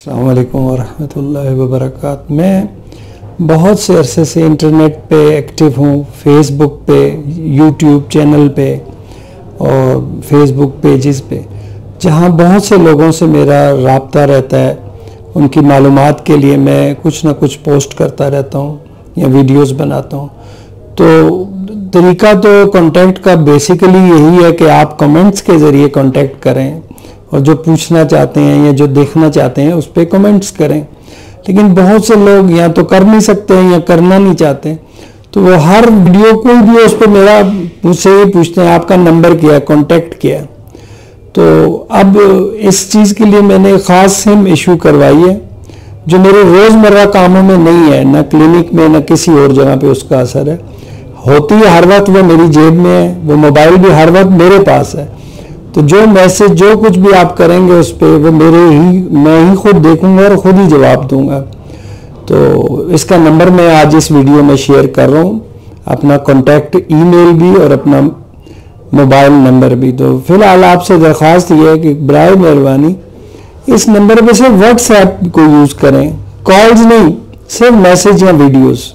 السلام علیکم ورحمۃ اللہ وبرکاتہ۔ میں بہت سے عرصے سے انٹرنیٹ پہ ایکٹیو ہوں، فیس بک پہ، یوٹیوب چینل پہ اور فیس بک پیجز پہ، جہاں بہت سے لوگوں سے میرا رابطہ رہتا ہے۔ ان کی معلومات کے لیے میں کچھ نہ کچھ پوسٹ کرتا رہتا ہوں یا ویڈیوز بناتا ہوں۔ تو طریقہ تو کانٹیکٹ کا بیسیکلی یہی ہے کہ آپ کمنٹس کے ذریعے کانٹیکٹ کریں اور جو پوچھنا چاہتے ہیں یا جو دیکھنا چاہتے ہیں اس پہ کمنٹس کریں، لیکن بہت سے لوگ یا تو کر نہیں سکتے ہیں یا کرنا نہیں چاہتے، تو وہ ہر ویڈیو کوئی بھی اس پہ مجھ سے یہ پوچھتے ہیں آپ کا نمبر کیا ہے، کانٹیکٹ کیا ہے۔ تو اب اس چیز کے لیے میں نے خاص سم ایشو کروائی ہے جو میرے روزمرہ کاموں میں نہیں ہے، نہ کلینک میں نہ کسی اور جگہ پہ اس کا اثر ہے۔ ہوتی ہے ہر وقت، وہ میری جیب میں ہے، وہ موبائل بھی ہر وقت میرے پاس ہے، تو جو میسج جو کچھ بھی آپ کریں گے اس پہ وہ میں ہی خود دیکھوں گا اور خود ہی جواب دوں گا۔ تو اس کا نمبر میں آج اس ویڈیو میں شیئر کر رہا ہوں، اپنا کانٹیکٹ ای میل بھی اور اپنا موبائل نمبر بھی۔ تو فی الحال آپ سے درخواست یہ ہے کہ برائے مہربانی اس نمبر پہ صرف واٹس ایپ کو یوز کریں، کالز نہیں، صرف میسج یا ویڈیوز۔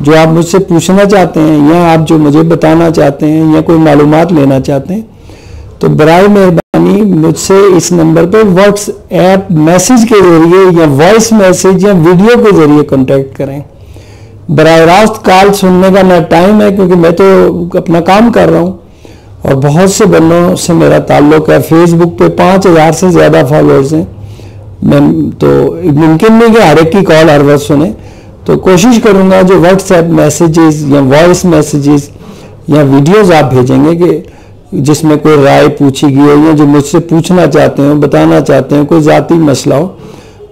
جو آپ مجھ سے پوچھنا چاہتے ہیں یا آپ جو مجھے بتانا چاہتے ہیں یا کوئی معلومات لینا چاہتے ہیں تو برائے مہربانی مجھ سے اس نمبر پہ واٹس ایپ میسج کے ذریعے یا وائس میسج یا ویڈیو کے ذریعے کانٹیکٹ کریں۔ براہ راست کال سننے کا نہ ٹائم ہے، کیونکہ میں تو اپنا کام کر رہا ہوں اور بہت سے بندوں سے میرا تعلق ہے۔ فیس بک پہ 5000 سے زیادہ فالوورز ہیں، تو ممکن نہیں کہ ہر ایک کی کال ہر وقت سنیں، تو کوشش کروں گا جو واٹس ایپ میسیجز یا وائس میسیجز یا ویڈیوز آپ بھیجیں گے کہ جس میں کوئی رائے پوچھی گئی ہو یا جو مجھ سے پوچھنا چاہتے ہیں، بتانا چاہتے ہیں، کوئی ذاتی مسئلہ ہو،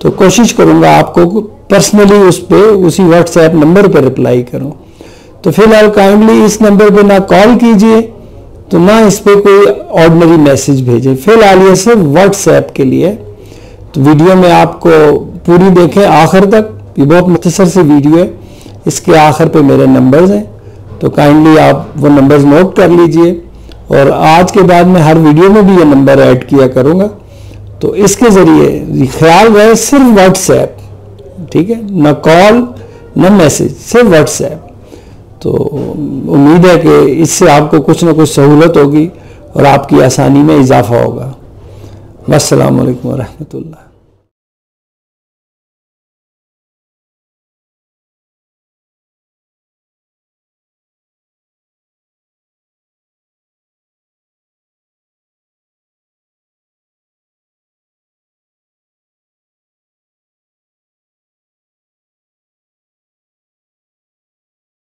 تو کوشش کروں گا آپ کو پرسنلی اس پہ اسی واٹس ایپ نمبر پہ رپلائی کروں۔ تو فی الحال کائنڈلی اس نمبر پہ نہ کال کیجئے تو نہ اس پہ کوئی آرڈنری میسج بھیجیں، فی الحال یہ صرف واٹس ایپ کے لیے۔ تو ویڈیو میں آپ کو پوری دیکھیں آخر تک، یہ بہت مختصر سی ویڈیو ہے، اس کے آخر پہ میرے نمبرز ہیں، تو کائنڈلی آپ وہ نمبرز نوٹ کر لیجئے، اور آج کے بعد میں ہر ویڈیو میں بھی یہ نمبر ایڈ کیا کروں گا۔ تو اس کے ذریعے خیال رہے صرف واٹس ایپ، ٹھیک ہے، نہ کال نہ میسج، صرف واٹس ایپ۔ تو امید ہے کہ اس سے آپ کو کچھ نہ کچھ سہولت ہوگی اور آپ کی آسانی میں اضافہ ہوگا۔ والسلام علیکم ورحمۃ اللہ۔